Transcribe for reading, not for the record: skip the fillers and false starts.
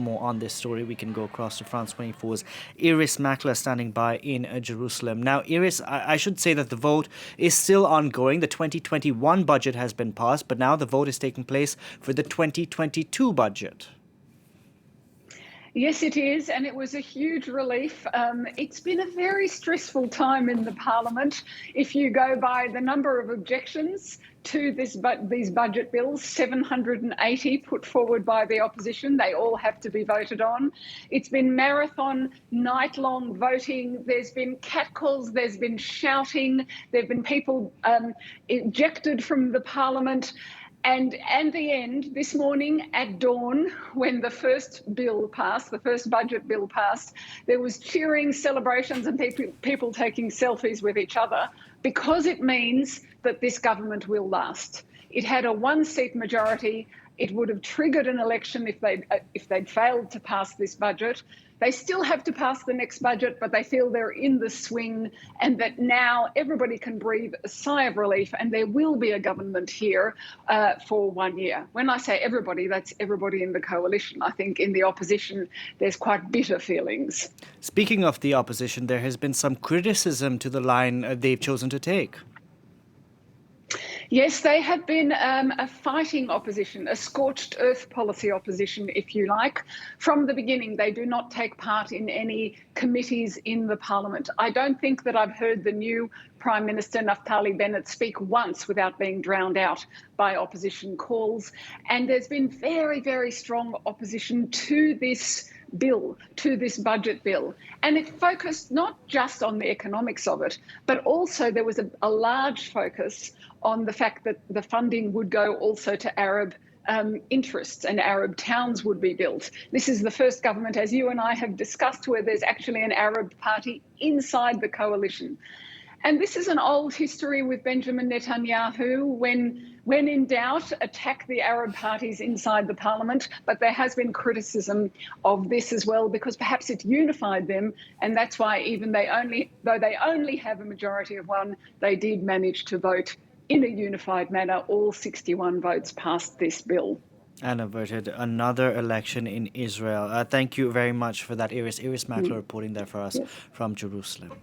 more on this story, we can go across to France 24's Irris Makler standing by in Jerusalem. Now, Irris, I should say that the vote is still ongoing. The 2021 budget has been passed, but now the vote is taking place for the 2022 budget. Yes, it is, and it was a huge relief. It's been a very stressful time in the Parliament. If you go by the number of objections to these budget bills, 780 put forward by the opposition, they all have to be voted on. It's been marathon, night-long voting. There's been catcalls, there's been shouting, there have been people ejected from the Parliament. And at the end, this morning at dawn, when the first bill passed, the first budget bill passed, there was cheering, celebrations and people taking selfies with each other because it means that this government will last. It had a one-seat majority. It would have triggered an election if they'd failed to pass this budget. They still have to pass the next budget, but they feel they're in the swing and that now everybody can breathe a sigh of relief and there will be a government here for 1 year. When I say everybody, that's everybody in the coalition. I think in the opposition, there's quite bitter feelings. Speaking of the opposition, there has been some criticism to the line they've chosen to take. Yes, they have been a fighting opposition, a scorched earth policy opposition, if you like. From the beginning, they do not take part in any committees in the Parliament. I don't think that I've heard the new Prime Minister, Naftali Bennett, speak once without being drowned out by opposition calls. And there's been very, very strong opposition to this bill, to this budget bill. And it focused not just on the economics of it, but also there was a large focus on the fact that the funding would go also to Arab interests and Arab towns would be built. This is the first government, as you and I have discussed, where there's actually an Arab party inside the coalition. And this is an old history with Benjamin Netanyahu. When in doubt, attack the Arab parties inside the Parliament. But there has been criticism of this as well, because perhaps it unified them. And that's why even though they only have a majority of one, they did manage to vote in a unified manner. All 61 votes passed this bill. And averted another election in Israel. Thank you very much for that, Irris. Irris Makler reporting there for us from Jerusalem.